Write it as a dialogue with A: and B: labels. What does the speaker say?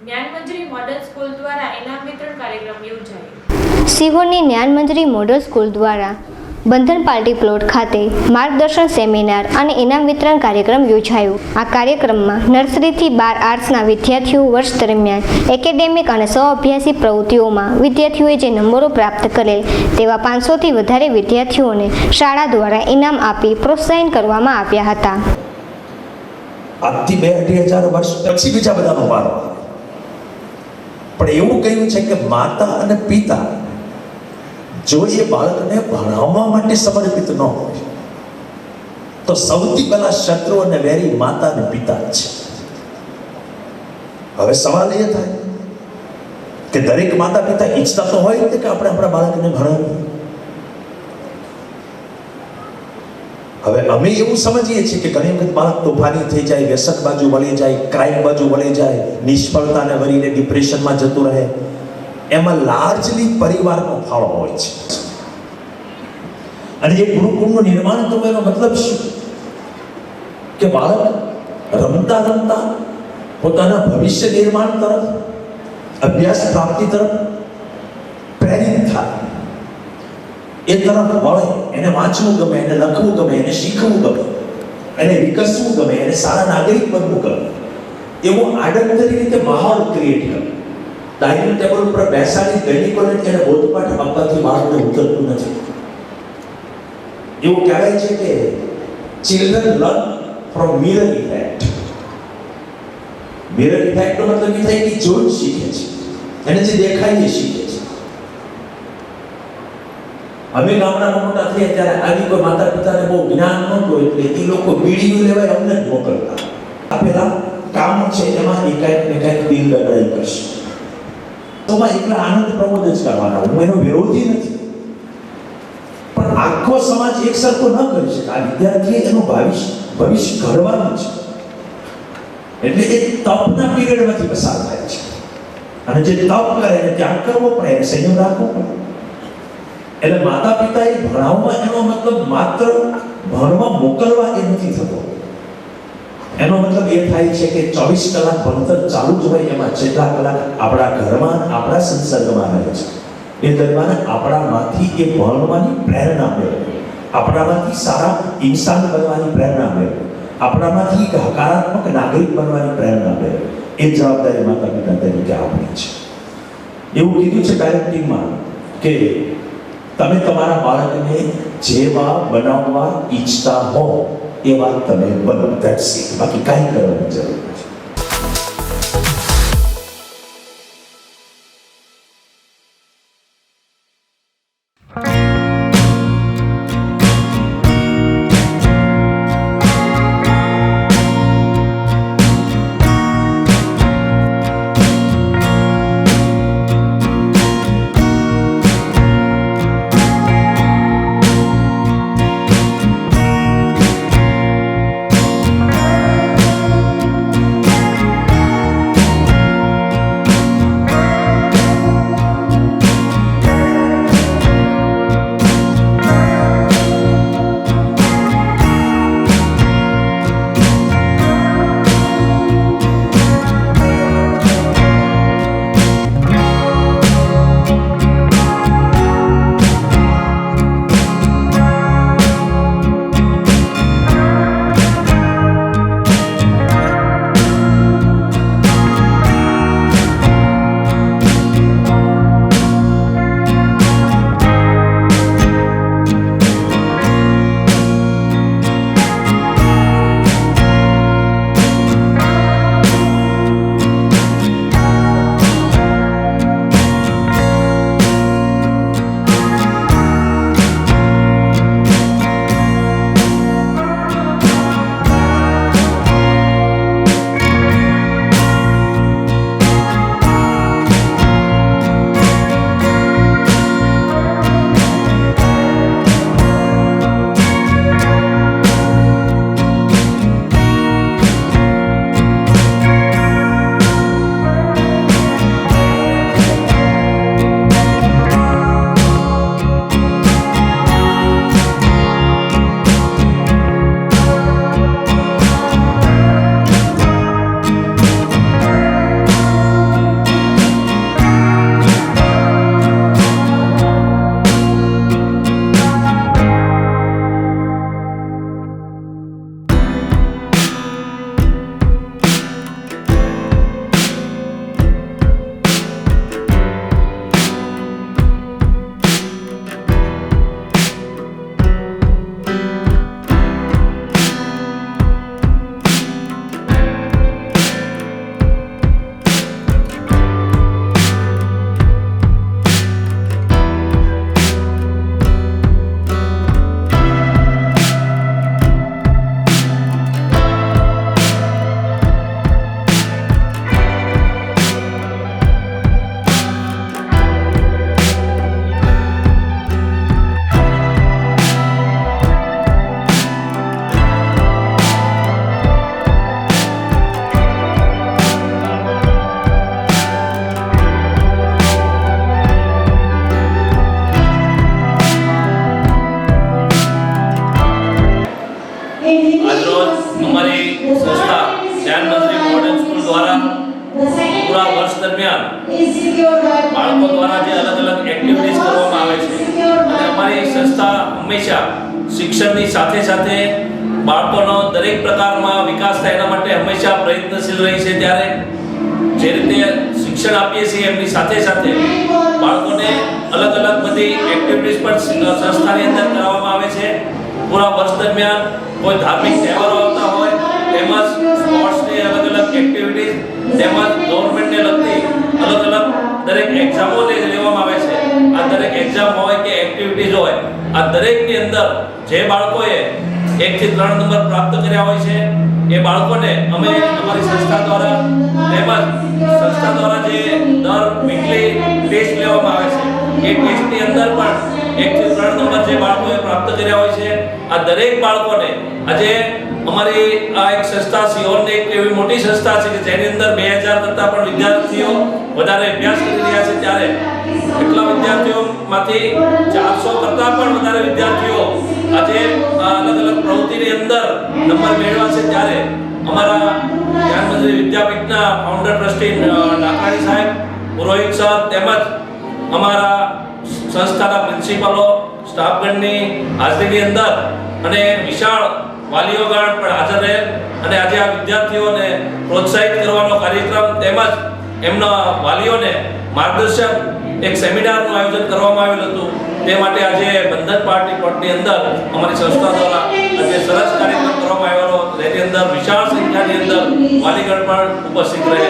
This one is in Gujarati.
A: જ્ઞાનમંજરી મોડલ સ્કૂલ દ્વારા ઇનામ વિતરણ કાર્યક્રમ યોજાયો.
B: સિહોરની જ્ઞાનમંજરી મોડલ સ્કૂલ દ્વારા બંધન પાર્ટી પ્લોટ ખાતે માર્ગદર્શન સેમિનાર અને ઇનામ વિતરણ કાર્યક્રમ યોજાયો. આ કાર્યક્રમમાં નર્સરીથી 12 આર્ટ્સના વિદ્યાર્થીઓ વર્ષ દરમિયાન એકેડેમિક અને સહઅભ્યાસી પ્રવૃત્તિઓમાં વિદ્યાર્થીઓએ જે નંબરો પ્રાપ્ત કરેલ તેવા 500થી વધારે વિદ્યાર્થીઓને શાળા દ્વારા ઇનામ આપી પ્રોત્સાહન કરવામાં આવ્યા હતા.
C: આજથી 2-2,000 વર્ષ પછી બીજા બધાનો વારો, પણ એવું કહ્યું છે કે માતા અને પિતા જો એ બાળકને ભણાવવા માટે સમર્પિત ન હોય તો સૌથી પહેલા શત્રુ અને વેરી માતા અને પિતા જ છે. હવે સવાલ એ થાય કે દરેક માતા પિતા ઈચ્છતા તો હોય કે આપણે આપણા બાળકને ભણાવીએ. હવે અમે એવું સમજીએ છીએ કે ઘણી વખત બાળક તોફાની થઈ જાય, વ્યસન બાજુ વળી જાય, ક્રાઇમ બાજુ વળી જાય, નિષ્ફળતાને વળીને ડિપ્રેશનમાં જતું રહે. એમાં લાર્જલી પરિવારનો ફાળો હોય છે. અને એ ગુરુકુળનું નિર્માણ કરવું એનો મતલબ શું? કે બાળક રમતા રમતા પોતાના ભવિષ્ય નિર્માણ તરફ, અભ્યાસ પ્રાપ્તિ તરફ પ્રેરિત થાય, એ તરફ વળે, એને વાંચવું ગમે, એને લખવું ગમે, એને શીખવું ગમે, એને વિકસવું ગમે, એને સારા નાગરિક બનવું ગમે, એવો આડકતરી રીતે માહોલ ક્રિએટ કરે. ડાઇનિંગ ટેબલ ઉપર બેસાડી દૈનિકોને તેને બોધપાઠ આપવાથી બાળકને ઉતરતું નથી. એવું કહેવાય છે કે children learn from mirror effect. Mirror ઇફેક્ટનો મતલબ એ થાય કે જોઈ શીખે છે, એને જે દેખાય એ શીખે છે. અમે ગામડામાં મોટા થયા ત્યારે આવી કોઈ માતા પિતાને બહુ જ્ઞાન નહોતું, એટલે એ લોકો બીડીયું લેવાય અમને જ મોકલતા. આ પેલા કામ છે એમાં એકાએક ને કાંઈક દિલ લડાઈ કરશે. તોમાં એકલા આનંદ પ્રમોદ જ કરવાના. હું એનો વિરોધી નથી, પણ આખો સમાજ એક સરખો ન કરી શકે. આ વિદ્યાર્થીએ એનું ભવિષ્ય ઘડવાનું છે, એટલે એ તપના પીરિયડમાંથી પસાર થાય છે. અને જે તપ કરે એને ત્યાગ કરવો પડે, એને સંયમ રાખવો પડે. એટલે માતા પિતાએ ભણાવવા એનો મતલબ માત્ર ભણવા મોકલવા એ નથી થતો. એનો મતલબ એ થાય છે કે 24 કલાક ભણતર ચાલુ જ હોય, એમાં જેટલા કલાક આપણા ઘરમાં આપણા સંસર્ગમાં રહે છે એ દરમિયાન આપણામાંથી એ ભણવાની પ્રેરણા મળે, આપણામાંથી સારા ઇન્સાન બનવાની પ્રેરણા મળે, આપણામાંથી એક હકારાત્મક નાગરિક બનવાની પ્રેરણા મળે. એ જવાબદારી માતા પિતા તરીકે આપણી છે. એવું કીધું છે પેરેન્ટિંગમાં કે તમે તમારા બાળકને જેવા બનાવવા ઈચ્છતા હો એવા તમે બનો. That's it. બાકી કાંઈ કરવાની જરૂર નથી.
D: પૂરા વર્ષ દરમિયાન બાળકો દ્વારા જે અલગ અલગ એક્ટિવિટીઝ કરવામાં આવે છે અને અમારી સંસ્થા હંમેશા શિક્ષણની સાથે સાથે બાળકોનો દરેક પ્રકારમાં વિકાસ થાય એના માટે હંમેશા પ્રયત્નશીલ રહી છે. ત્યારે જે રીતે શિક્ષણ આપીએ છીએ એમની સાથે સાથે બાળકોને અલગ અલગ બધી એક્ટિવિટીઝ પણ સંસ્થાની અંદર કરાવવામાં આવે છે. પૂરા વર્ષ દરમિયાન કોઈ ધાર્મિક તહેવારો આવતા હોય તેમજ સ્પોર્ટ્સની અલગ અલગ એક્ટિવિટીઝ તેમજ ગવર્મેન્ટને લગતી અલગ અલગ દરેક એક્ઝામો લેવામાં આવે છે. આ દરેક એક્ઝામ હોય કે એક્ટિવિટીઝ હોય, આ દરેકની અંદર જે બાળકોએ 1 થી 3 નંબર પ્રાપ્ત કર્યા હોય છે એ બાળકોને અમે અમારી સંસ્થા દ્વારા તેમજ સંસ્થા દ્વારા જે દર વીકલી ટેસ્ટ લેવામાં આવે છે એ ટેસ્ટની અંદર પણ 1 થી 3 નંબર જે બાળકોએ પ્રાપ્ત કર્યા હોય છે આ દરેક બાળકોને આજે અમારી આ એક સંસ્થા સિહોરની એક એવી મોટી સંસ્થા છે કે જેની અંદર 2000 કરતા પણ વિદ્યાર્થીઓ વધારે અભ્યાસ કરી રહ્યા છે. ત્યારે એટલા વિદ્યાર્થીઓમાંથી 400 કરતા પણ વધારે વિદ્યાર્થીઓ આજે અલગ અલગ પ્રવૃત્તિની અંદર નંબર મેળવ્યા છે. ત્યારે અમારા જ્ઞાનમંદિર વિદ્યાપીઠના ફાઉન્ડર ટ્રસ્ટી નાકાણી સાહેબ, પુરોહિત સર તેમજ અમારા સંસ્થાના પ્રિન્સિપલો, સ્ટાફગણની હાજરીની અંદર અને વિશાળ વાલીઓગણ પણ હાજર રહે અને આજે આ વિદ્યાર્થીઓને પ્રોત્સાહિત કરવાનો કાર્યક્રમ તેમજ એમના વાલીઓને માર્ગદર્શન એક સેમિનારનું આયોજન કરવામાં આવેલું હતું. તે માટે આજે બંધન પાર્ટી પ્લોટની અંદર અમારી સંસ્થા દ્વારા આજે સરસ કાર્યક્રમ કરવામાં આવ્યો. જેની અંદર વિશાળ સંખ્યાની અંદર વાલીગણ પણ ઉપસ્થિત રહે.